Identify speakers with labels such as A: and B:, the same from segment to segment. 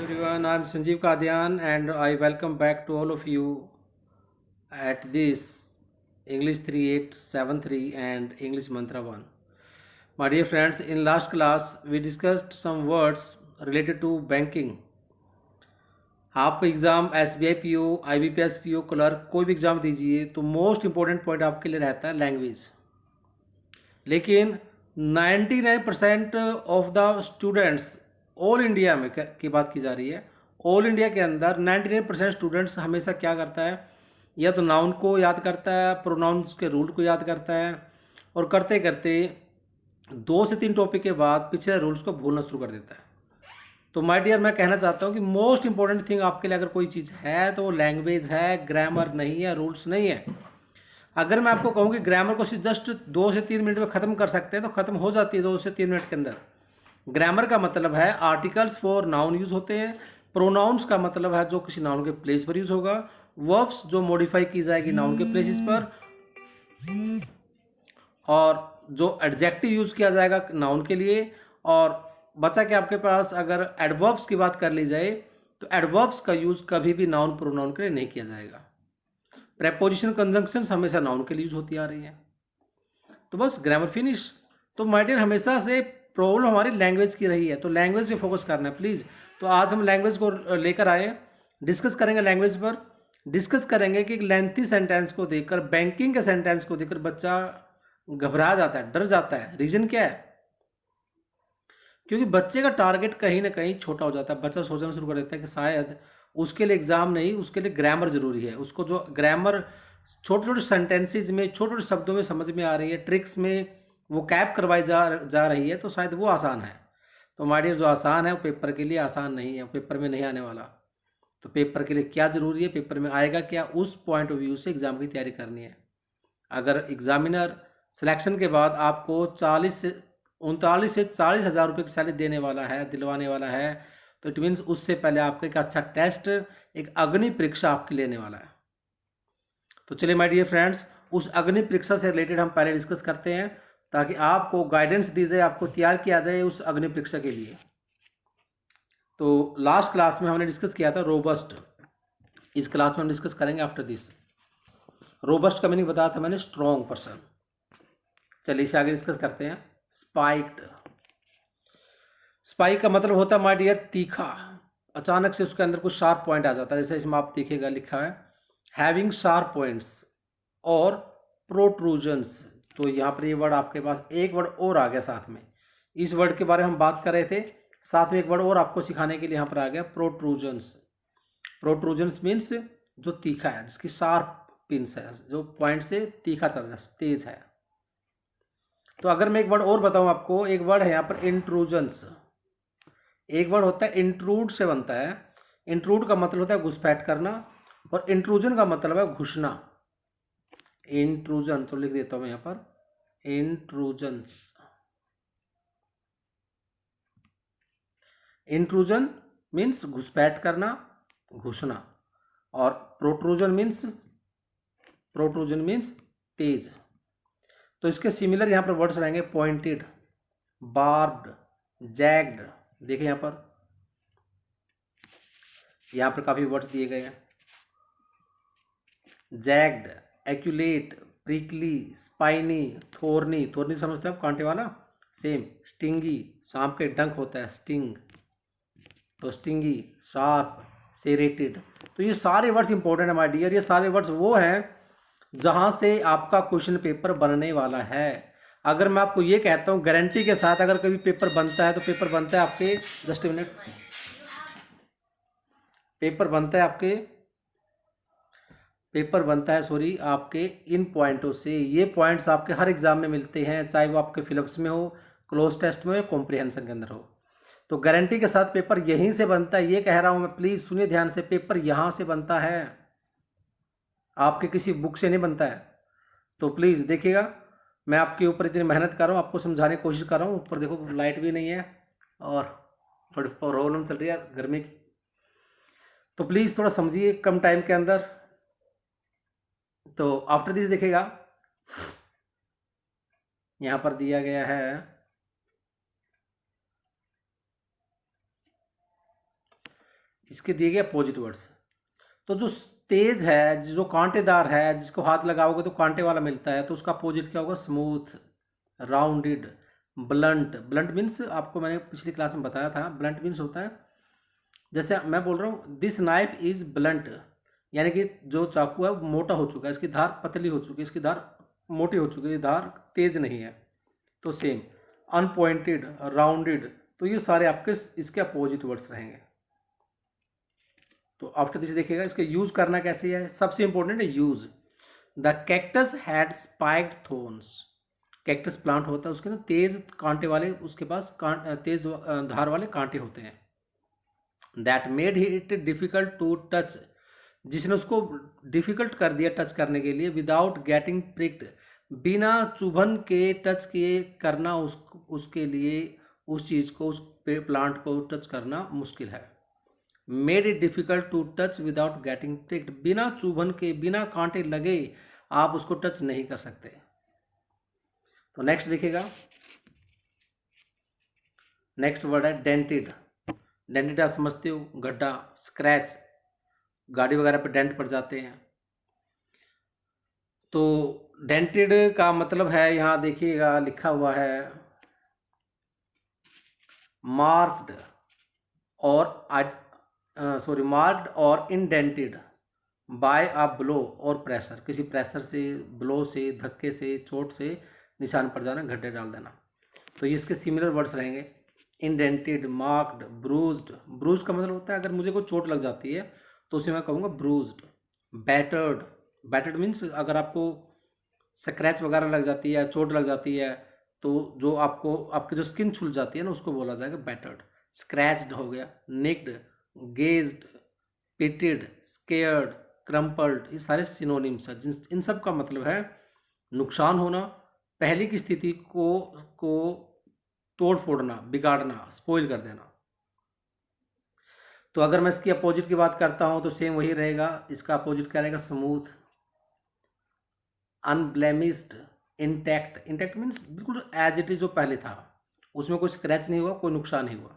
A: everyone, I'm Sanjeev Kadian and I welcome back to all of you at this English 3873 and English Mantra 1. My dear friends, in last class we discussed some words related to banking. आप exam SBI PO, IBPS PO, clerk कोई भी exam दीजिए तो most important point आपके लिए रहता है language. लेकिन 99% of the students all India में की बात की जा रही है, ऑल इंडिया के अंदर 99% स्टूडेंट्स हमेशा क्या करता है, या तो नाउन को याद करता है, प्रोनाउंस के रूल को याद करता है, और करते करते 2 से 3 टॉपिक के बाद पिछले रूल्स को भूलना शुरू कर देता है। तो माय डियर, मैं कहना चाहता हूँ कि मोस्ट इंपॉर्टेंट थिंग आपके लिए अगर कोई चीज़ है तो वो लैंग्वेज है, ग्रामर नहीं है, रूल्स नहीं है। अगर मैं आपको कहूँ कि ग्रामर को जस्ट 2 से 3 मिनट में ख़त्म कर सकते हैं तो ख़त्म हो जाती है 2 से 3 मिनट के अंदर। ग्रामर का मतलब है आर्टिकल्स फॉर नाउन यूज होते हैं, प्रोनाउंस का मतलब है जो किसी नाउन के प्लेस पर यूज होगा, वर्ब्स जो मॉडिफाई की जाएगी नाउन के प्लेसेस पर, और जो एडजेक्टिव यूज किया जाएगा नाउन के लिए। और बचा कि आपके पास अगर एडवर्ब्स की बात कर ली जाए तो एडवर्ब्स का यूज कभी भी नाउन प्रोनाउन के लिए नहीं किया जाएगा। प्रेपोजिशन कंजंक्शंस हमेशा नाउन के लिए यूज होती आ रही है। तो बस ग्रामर फिनिश। तो माय डियर, हमेशा से प्रॉब्लम हमारी लैंग्वेज की रही है, तो लैंग्वेज पे फोकस करना है प्लीज़। तो आज हम लैंग्वेज को लेकर आए, डिस्कस करेंगे लैंग्वेज पर। डिस्कस करेंगे कि लेंथी सेंटेंस को देखकर, बैंकिंग के सेंटेंस को देखकर बच्चा घबरा जाता है, डर जाता है। रीजन क्या है? क्योंकि बच्चे का टारगेट कहीं ना कहीं छोटा हो जाता है। बच्चा सोचना शुरू कर देता है कि शायद उसके लिए एग्जाम नहीं, उसके लिए ग्रामर जरूरी है। उसको जो ग्रामर छोटे छोटे सेंटेंसेज में, छोटे छोटे शब्दों में समझ में आ रही है, ट्रिक्स में वो कैप करवाई जा रही है, तो शायद वो आसान है। तो माय डियर, जो आसान है वो पेपर के लिए आसान नहीं है, पेपर में नहीं आने वाला। तो पेपर के लिए क्या जरूरी है, पेपर में आएगा क्या, उस पॉइंट ऑफ व्यू से एग्जाम की तैयारी करनी है। अगर एग्जामिनर सिलेक्शन के बाद आपको 39 से 40 हज़ार रुपये की सैलरी देने वाला है, दिलवाने वाला है, तो इट मीन्स उससे पहले आपका एक अच्छा टेस्ट, एक अग्नि परीक्षा आपकी लेने वाला है। तो चलिए माय डियर फ्रेंड्स, उस अग्नि परीक्षा से रिलेटेड हम पहले डिस्कस करते हैं, ताकि आपको गाइडेंस दी जाए, आपको तैयार किया जाए उस अग्नि परीक्षा के लिए। तो लास्ट क्लास में हमने डिस्कस किया था रोबस्ट। इस क्लास में हम डिस्कस करेंगे आफ्टर दिस। रोबस्ट का मीनिंग बताया था मैंने, स्ट्रॉन्ग पर्सन। चलिए इसे आगे डिस्कस करते हैं। स्पाइक्ड। स्पाइक का मतलब होता है माय डियर तीखा। अचानक से उसके अंदर कुछ शार्प पॉइंट आ जाता है, जैसे इसमें आप दिखेगा लिखा है हैविंग शार्प पॉइंट्स और प्रोट्रूजन्स। तो यहाँ पर ये वर्ड आपके पास एक वर्ड और आ गया साथ में। इस वर्ड के बारे में हम बात कर रहे थे, साथ में एक वर्ड और आपको सिखाने के लिए यहाँ पर आ गया, प्रोट्रूजन्स। प्रोट्रूजन्स मीन्स जो तीखा है, जिसकी शार्प पिंस है, जो पॉइंट से तीखा चल रहा है, तेज है। तो अगर मैं एक वर्ड और बताऊं आपको, एक वर्ड है यहाँ पर इंट्रूजन्स। एक वर्ड होता है इंट्रूड से बनता है। इंट्रूड का मतलब होता है घुसपैठ करना, और इंट्रूजन का मतलब है घुसना। इंट्रूजन तो लिख देता हूं मैं यहाँ पर, इंट्रूजन्स। इंट्रूजन मीन्स घुसपैठ करना, घुसना, और प्रोट्रूजन मीन्स तेज। तो इसके सिमिलर यहाँ पर वर्ड्स रहेंगे पॉइंटेड, बार्ब्ड, जैग्ड। देखिए यहाँ पर काफी वर्ड्स दिए गए हैं। जैग्ड, एक्यूलेट, प्रिकली, स्पाइनी, थोर्नी। थोर्नी समझते हो आप, कांटे वाला, सेम। स्टिंगी, सांप के डंक होता है स्टिंग, तो स्टिंगी, शार्प, सेरेटेड। तो ये सारे वर्ड्स इंपॉर्टेंट है माय डियर। ये सारे वर्ड्स वो हैं जहां से आपका क्वेश्चन पेपर बनने वाला है। अगर मैं आपको ये कहता हूँ गारंटी के साथ, अगर कभी पेपर बनता है तो पेपर बनता है आपके, जस्ट मिनट, पेपर बनता है आपके, पेपर बनता है सॉरी आपके इन पॉइंटों से। ये पॉइंट्स आपके हर एग्जाम में मिलते हैं, चाहे वो आपके फिलिप्स में हो, क्लोज टेस्ट में हो, कॉम्प्रिहेंशन के अंदर हो। तो गारंटी के साथ पेपर यहीं से बनता है, ये कह रहा हूं मैं, प्लीज सुनिए ध्यान से, पेपर यहां से बनता है, आपके किसी बुक से नहीं बनता है। तो प्लीज देखिएगा, मैं आपके ऊपर इतनी मेहनत कर रहा हूँ, आपको समझाने की कोशिश कर रहा हूँ। ऊपर देखो लाइट भी नहीं है और थोड़ी प्रॉब्लम चल रही है गर्मी की, तो प्लीज थोड़ा समझिए कम टाइम के अंदर। तो आफ्टर दिस देखिएगा, यहां पर दिया गया है इसके दिए गए अपोजिट वर्ड्स। तो जो तेज है, जो कांटेदार है, जिसको हाथ लगाओगे तो कांटे वाला मिलता है, तो उसका अपोजिट क्या होगा? Smooth, rounded, blunt. Blunt means आपको मैंने पिछली क्लास में बताया था, ब्लंट मीन्स होता है, जैसे मैं बोल रहा हूँ दिस नाइफ इज ब्लंट, यानी कि जो चाकू है वो मोटा हो चुका है, इसकी धार पतली हो चुकी है, इसकी धार मोटी हो चुकी है, धार तेज नहीं है। तो सेम, अनपॉइंटेड, राउंडेड, तो ये सारे आपके इसके अपोजिट वर्ड्स रहेंगे। तो आफ्टर दिस देखिएगा इसका यूज करना कैसे है। सबसे इंपॉर्टेंट है use. The cactus had spiked thorns. Cactus plant होता है, उसके ना तेज कांटे वाले, उसके पास तेज धार वाले कांटे होते हैं। That made it difficult to touch, जिसने उसको डिफिकल्ट कर दिया टच करने के लिए। विदाउट गेटिंग प्रिक्ड, बिना चुभन के टच किए करना उसके लिए उस चीज़ को, उस प्लांट को टच करना मुश्किल है। Made it difficult to touch without getting pricked, बिना चुभन के, बिना कांटे लगे आप उसको टच नहीं कर सकते। तो नेक्स्ट देखिएगा, नेक्स्ट वर्ड है डेंटेड। डेंटेड आप समझते हो, गड्ढा, स्क्रैच, गाड़ी वगैरह पे डेंट पड़ जाते हैं। तो डेंटेड का मतलब है, यहाँ देखिएगा लिखा हुआ है मार्क्ड और मार्क्ड और इंडेंटेड बाय अ ब्लो और प्रेशर, किसी प्रेशर से, ब्लो से, धक्के से, चोट से निशान पड़ जाना, गड्ढे डाल देना। तो ये इसके सिमिलर वर्ड्स रहेंगे, इंडेंटेड, मार्क्ड, ब्रूज्ड। ब्रूज का मतलब होता है अगर मुझे कोई चोट लग जाती है तो उसे मैं कहूँगा ब्रूज्ड। बैटर्ड, बैटर्ड मीन्स अगर आपको स्क्रैच वगैरह लग जाती है, चोट लग जाती है, तो जो आपको आपकी जो स्किन छुल जाती है ना, उसको बोला जाएगा बैटर्ड। स्क्रैच्ड हो गया, निक्ड, गेज्ड, पिटेड, स्केयर्ड, क्रम्पल्ड, ये सारे सिनोनिम्स हैं, जिन इन सब का मतलब है नुकसान होना, पहले की स्थिति को तोड़ फोड़ना, बिगाड़ना, स्पॉइल कर देना। तो अगर मैं इसकी अपोजिट की बात करता हूं तो सेम वही रहेगा। इसका अपोजिट क्या रहेगा? Smooth, unblemished, intact. Intact means बिल्कुल एज इट इज जो पहले था, उसमें कोई स्क्रैच नहीं हुआ, कोई नुकसान नहीं हुआ।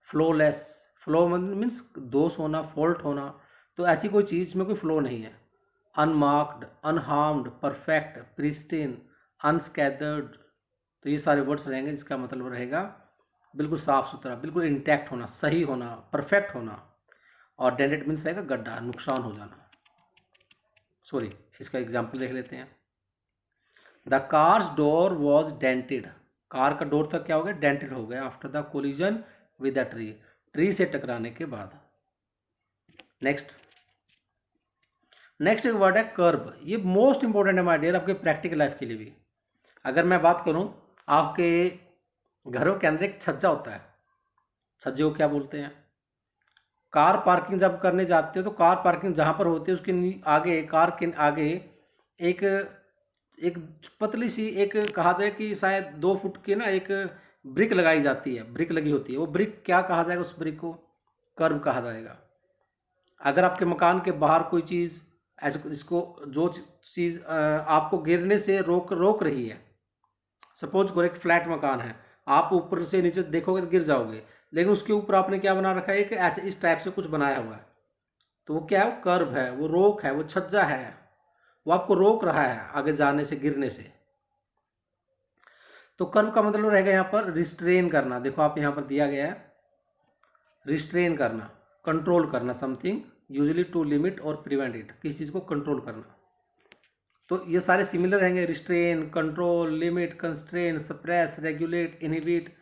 A: फ्लोलेस, फ्लो मीन्स दोष होना, फॉल्ट होना, तो ऐसी कोई चीज में कोई फ्लो नहीं है। अनमार्क्ड, अनहार्म्ड, परफेक्ट, प्रिस्टीन, अनस्कैदर्ड, तो ये सारे वर्ड्स रहेंगे जिसका मतलब रहेगा बिल्कुल साफ सुथरा, बिल्कुल इंटैक्ट होना, सही होना, परफेक्ट होना। और डेंटेड मीन्स रहेगा गड्ढा, नुकसान हो जाना। सॉरी, इसका एग्जाम्पल देख लेते हैं। The car's door was dented, car का डोर तक क्या हो गया? डेंटेड हो गया after the collision with the tree, tree से टकराने के बाद। नेक्स्ट, नेक्स्ट एक वर्ड है कर्ब। ये मोस्ट इंपॉर्टेंट है माय डियर आपके प्रैक्टिकल लाइफ के लिए भी। अगर मैं बात करूं, आपके घरों के अंदर एक छज्जा होता है, छज्जे को क्या बोलते हैं? कार पार्किंग जब करने जाते हो तो कार पार्किंग जहां पर होती है उसके आगे, कार के आगे एक एक पतली सी, एक कहा जाए कि शायद 2 फुट की ना, एक ब्रिक लगाई जाती है, ब्रिक लगी होती है। वो ब्रिक क्या कहा जाएगा? उस ब्रिक को कर्ब कहा जाएगा। अगर आपके मकान के बाहर कोई चीज़ ऐसे, इसको जो चीज़ आपको गिरने से रोक रही है, सपोज करो एक फ्लैट मकान है, आप ऊपर से नीचे देखोगे तो गिर जाओगे, लेकिन उसके ऊपर आपने क्या बना रखा है? कि ऐसे इस टाइप से कुछ बनाया हुआ है, तो वो क्या है? वो कर्व है, वो रोक है, वो छज्जा है, वो आपको रोक रहा है आगे जाने से, गिरने से। तो कर्व का मतलब रहेगा यहाँ पर रिस्ट्रेन करना। देखो आप यहाँ पर दिया गया है, रिस्ट्रेन करना, कंट्रोल करना समथिंग, यूजुअली टू लिमिट और प्रिवेंट इट, किसी चीज़ को कंट्रोल करना। तो ये सारे सिमिलर रहेंगे, restrain, control, limit, constrain, suppress, regulate, inhibit.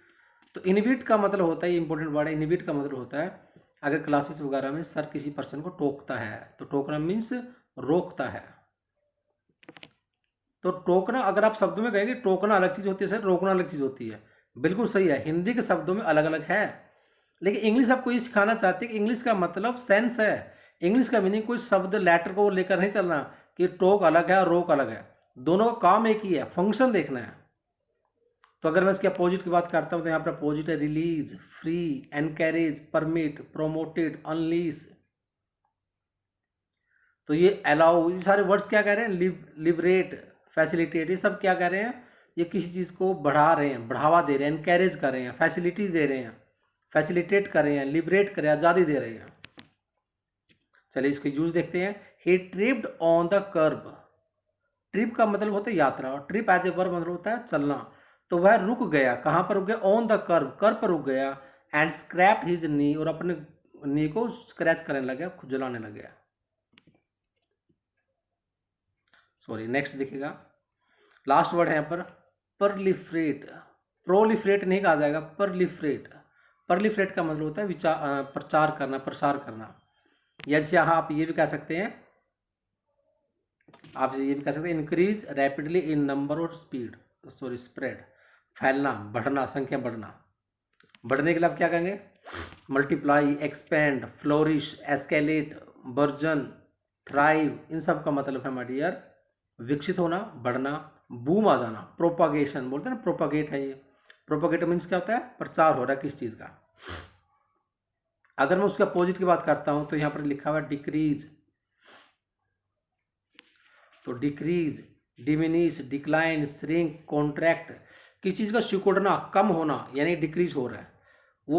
A: तो इनहिबिट का मतलब होता है, इंपॉर्टेंट वर्ड है, इनहिबिट का मतलब होता है अगर क्लासेस वगैरह में सर किसी पर्सन को टोकता है, तो टोकना मीन्स रोकता है। तो टोकना अगर आप शब्दों में कहेंगे, टोकना अलग चीज होती है सर, रोकना अलग चीज होती है, बिल्कुल सही है, हिंदी के शब्दों में अलग अलग है। लेकिन इंग्लिश आपको ये सिखाना चाहती है कि इंग्लिश का मतलब सेंस है, इंग्लिश का मीनिंग कोई शब्द लेटर को लेकर नहीं चलना कि टोक अलग है और रोक अलग है, दोनों का काम एक ही है, फंक्शन देखना है। तो अगर मैं इसके अपोजिट की बात करता हूं तो यहाँ पर अपोजिट है release, free, encourage, permit, promoted, unleash. तो ये अलाउ, ये सारे वर्ड्स क्या कह रहे हैं? लिबरेट, फैसिलिटेट, ये सब क्या कह रहे हैं? ये किसी चीज़ को बढ़ा रहे हैं, बढ़ावा दे रहे हैं, एनकरेज कर रहे हैं, फैसिलिटी दे रहे हैं, फैसिलिटेट कर रहे हैं, लिबरेट कर रहे हैं, आज़ादी दे रहे हैं। चलिए इसके यूज देखते हैं। ही ट्रिप्ड ऑन द कर्ब। ट्रिप का मतलब होता है यात्रा, और ट्रिप एज ए वर्ब मतलब होता है चलना। तो वह रुक गया, कहाँ पर रुक गया? ऑन द कर्ब, कर्ब पर रुक गया। एंड स्क्रैप्ड हिज नी, और अपने नी को स्क्रैच करने लग गया, खुजलाने लग गया। सॉरी, नेक्स्ट देखिएगा, लास्ट वर्ड है यहाँ पर परलिफ्रेट। प्रोलिफ्रेट नहीं कहा जाएगा, परलिफ्रेट। परलिफ्रेट का मतलब होता है विचार, प्रचार करना, प्रसार करना। या जैसे यहाँ आप ये भी कह सकते हैं, आप ये भी कह सकते हैं इंक्रीज रैपिडली इन नंबर और स्पीड, सॉरी स्प्रेड, फैलना, बढ़ना, संख्या बढ़ना। बढ़ने के लिए आप क्या कहेंगे? Multiply, expand, flourish, escalate, burgeon, thrive. इन सब का मतलब है माय डियर विकसित होना, बढ़ना, बूम आ जाना, प्रोपागेशन बोलते हैं ना, प्रोपागेट है ये। प्रोपागेट मीन्स क्या होता है? प्रचार हो रहा है किस चीज का। अगर मैं उसके अपोजिट की बात करता हूं तो यहां पर लिखा हुआ है डिक्रीज। तो decrease, diminish, decline, shrink, contract, किसी चीज का सिकुड़ना, कम होना, यानी डिक्रीज हो रहा है, वो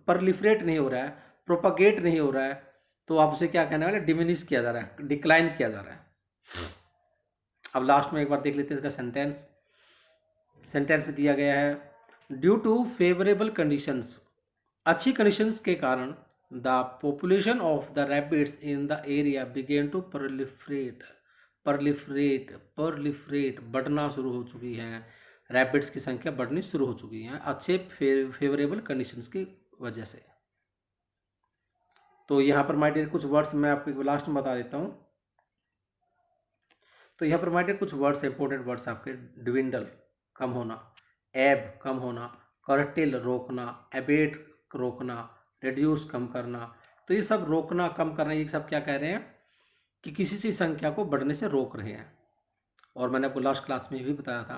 A: परलिफरेट नहीं हो रहा है, प्रोपागेट नहीं हो रहा है, तो आप उसे क्या कहने वाले? डिमिनिश किया जा रहा है, डिक्लाइन किया जा रहा है। अब लास्ट में एक बार देख लेते हैं इसका सेंटेंस। सेंटेंस में दिया गया है ड्यू टू फेवरेबल कंडीशंस, अच्छी कंडीशंस के कारण the population of the rabbits in the area began to proliferate. Proliferate, proliferate, बढ़ना शुरू हो चुकी है, रैबिट्स की संख्या बढ़नी शुरू हो चुकी है अच्छे फेवरेबल कंडीशंस की वजह से। तो यहाँ पर माय डियर कुछ वर्ड्स मैं आपको लास्ट में बता देता हूँ। तो यहाँ पर माय डियर कुछ वर्ड्स, इंपॉर्टेंट वर्ड्स आपके, ड्विंडल कम होना, एब कम होना, कर्टेल रोकना, एबेट रोकना, रिड्यूस कम करना। तो ये सब रोकना, कम करना, ये सब क्या कह रहे हैं कि किसी चीज संख्या को बढ़ने से रोक रहे हैं। और मैंने आपको लास्ट क्लास में भी बताया था,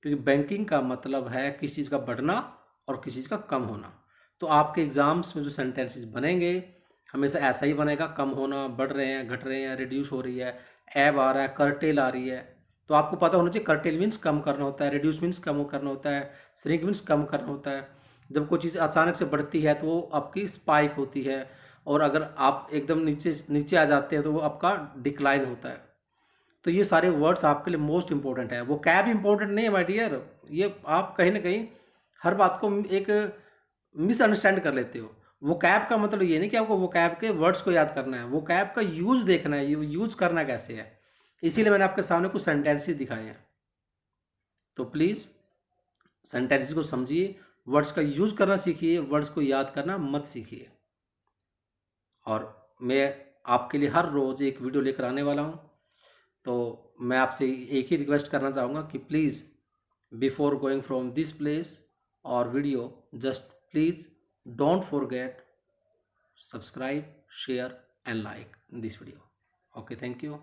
A: क्योंकि बैंकिंग का मतलब है किसी चीज़ का बढ़ना और किसी चीज़ का कम होना। तो आपके एग्जाम्स में जो सेंटेंसेस बनेंगे हमेशा ऐसा ही बनेगा, कम होना, बढ़ रहे हैं, घट रहे हैं, रिड्यूस हो रही है, एब आ रहा है, कर्टेल आ रही है। तो आपको पता होना चाहिए कर्टेल मीन्स कम करना होता है, रिड्यूस मीन्स कम करना होता है, श्रिंक मीन्स कम करना होता है। जब कोई चीज़ अचानक से बढ़ती है तो वो आपकी स्पाइक होती है, और अगर आप एकदम नीचे नीचे आ जाते हैं तो वो आपका डिक्लाइन होता है। तो ये सारे वर्ड्स आपके लिए मोस्ट इंपॉर्टेंट है। वो कैब इंपॉर्टेंट नहीं है माय डियर, ये आप कहीं ना कहीं हर बात को एक मिसअंडरस्टैंड कर लेते हो। वो कैब का मतलब ये नहीं कि आपको वो कैब के वर्ड्स को याद करना है, वो कैब का यूज देखना है, ये यूज करना कैसे है। इसीलिए मैंने आपके सामने कुछ सेंटेंसेस दिखाए हैं। तो प्लीज सेंटेंसेस को समझिए, वर्ड्स का यूज करना सीखिए, वर्ड्स को याद करना मत सीखिए। और मैं आपके लिए हर रोज एक वीडियो लेकर आने वाला हूँ। तो मैं आपसे एक ही रिक्वेस्ट करना चाहूँगा कि please before going from this place और video, just please don't forget subscribe, share and like this video. Okay, thank you.